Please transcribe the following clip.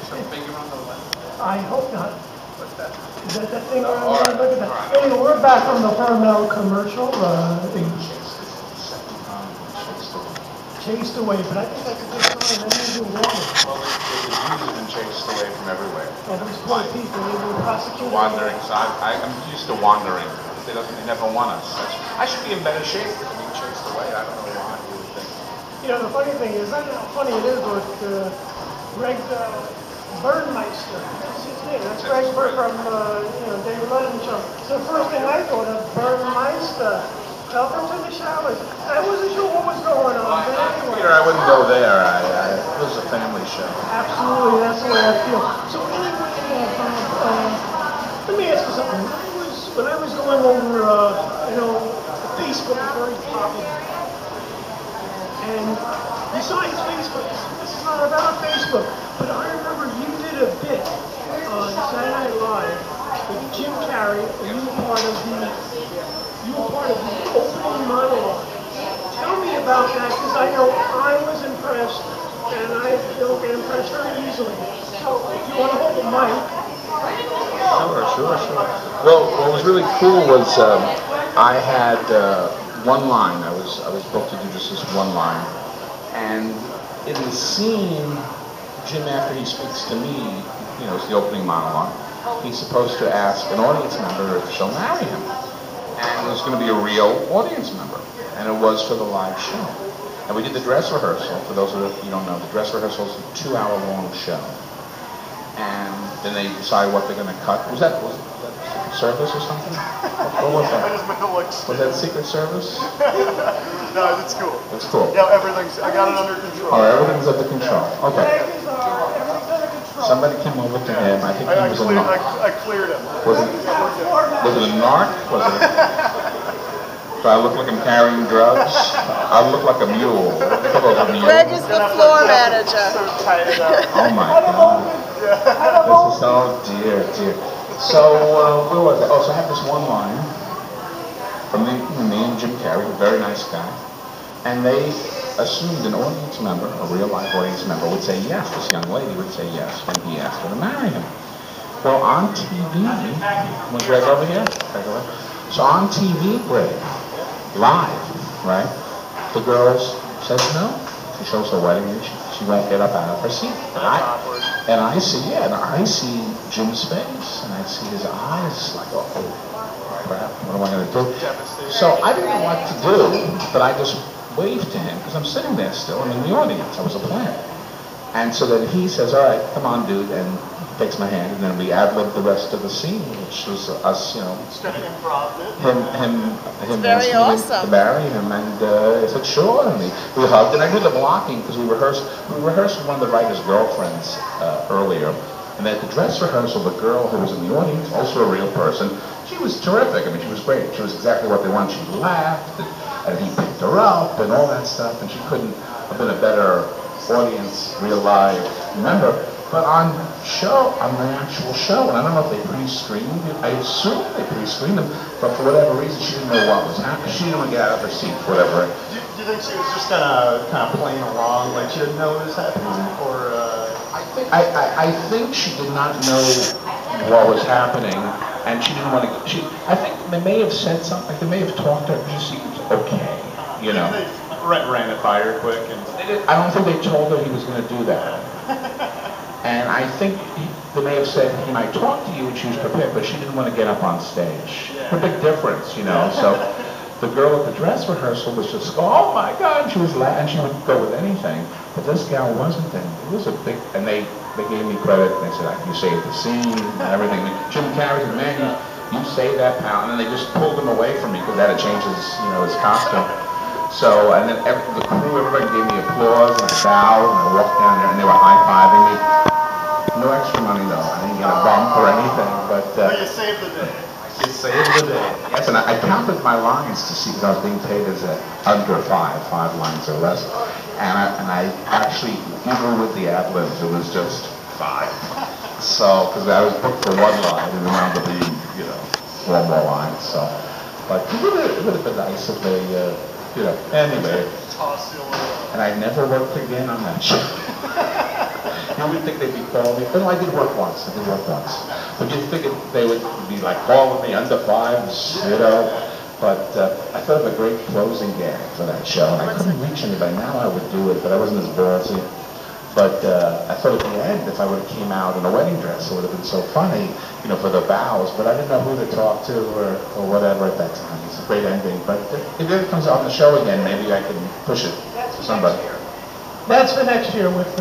some figure on the left? I hope not. What's that? Is that the thing? All right. Look at that. Anyway, we're back from the Hormel commercial. Chased away, but I think that's a good sign. That means you're wanted. Well, the Jews have been chased away from everywhere. Yeah, those poor people, they were prosecuted. Wandering. So I'm used to wandering. They never want us. I should be in better shape than being chased away. I don't know why you would think. You know, the funny thing is, I don't know how funny it is, but Greg Burmeister, that's his name. That's Greg from David Letterman show. So the first thing I thought of, Burmeister. Welcome to the showers. I wasn't sure what was going on, but anyway. Peter, I wouldn't go there. It was a family show. Absolutely, that's the way I feel. So anyway, let me ask you something. When I was going over, Facebook is very popular. And besides Facebook, this is not about Facebook, but I remember you did a bit on Saturday Night Live with Jim Carrey, and you were part of the opening monologue. Tell me about that, because I know I was impressed, and I don't get impressed very easily. So if you want to hold the mic. Sure. Well, what was really cool was I had one line. I was booked to do just this one line, and in the scene, Jim, after he speaks to me, it's the opening monologue. He's supposed to ask an audience member if she'll marry him. And it was going to be a real audience member, and it was for the live show. And we did the dress rehearsal. For those of you who don't know, the dress rehearsal is a 2-hour-long show. And then they decide what they're going to cut. Was that Secret Service or something? What was that? Was that Secret Service? No, it's cool. It's cool. Yeah, I got it under control. Oh, everything's under control. Okay. Somebody came over to him. I think he was a narc. I cleared him. Was it a narc? Do I look like I'm carrying drugs? I look like a mule. Greg is the floor manager. Oh my God. This is, oh dear. So, where was it? Oh, so I have this one line from me and Jim Carrey, a very nice guy. And they assumed an audience member, a real life audience member, would say yes. This young lady would say yes when he asked her to marry him. Well, on TV, was Greg over here? So on TV, Greg, live, right? The girl says no. She shows her wedding ring. She won't get up out of her seat. And I see Jim's face, and I see his eyes like, oh crap, what am I going to do? So I didn't know what to do, but I just waved to him, because I'm sitting there still, I'm in the audience, I was a player. And so then he says, all right, come on, dude, and he takes my hand, and then we ad-libbed the rest of the scene, which was us, him very awesome. to marry him, and I said, sure, and we hugged, and I did the blocking, because we rehearsed with one of the writer's girlfriends earlier, and at the dress rehearsal, the girl who was in the audience, also a real person, she was terrific. I mean, she was great. She was exactly what they wanted. She laughed, and he picked her up, and all that stuff, and she couldn't have been a better audience, real live member. But on the actual show, and I don't know if they pre-screened it, I assume they pre-screened them, but for whatever reason, she didn't know what was happening. She didn't want to get out of her seat for whatever. Do you think she was just kind of playing along, like she didn't know what was happening, or? I think she did not know what was happening, and she didn't want to. I think they may have said something. They may have talked to her. She seemed okay, They ran it by her quick, and I don't think they told her he was going to do that. And I think they may have said he might talk to you, and she was prepared, but she didn't want to get up on stage. A big difference, So the girl at the dress rehearsal was just, oh my God, she was laughing, and she would go with anything. But this gal wasn't. And it was a big, and they gave me credit. And they said, you saved the scene and everything. Jim Carrey said, man, you saved that pal. And then they just pulled him away from me because that had changed his costume. So, and then the crew, everybody gave me applause, and I bowed, and I walked down there, and they were high-fiving me. No extra money, though. I didn't get a bump or anything, but... you saved the day. You saved the day. Yes, and I counted my lines to see, because I was being paid as under five lines or less. And I actually, even with the ad-libs, it was just 5. So, because I was booked for 1 line, and around to be, 4 more lines, so... But it would have been nice if they... anyway, and I never worked again on that show. You would think they'd be calling me. But I did work once. But you'd think they would be like calling me under fives, you know. But I thought of a great closing gag for that show, and I couldn't reach anybody. Now I would do it, but I wasn't as ballsy. But I thought at the end, if I would have came out in a wedding dress, it would have been so funny, you know, for the vows. But I didn't know who to talk to or whatever at that time. It's a great ending. But if it comes on the show again, maybe I can push it to somebody. That's for next year with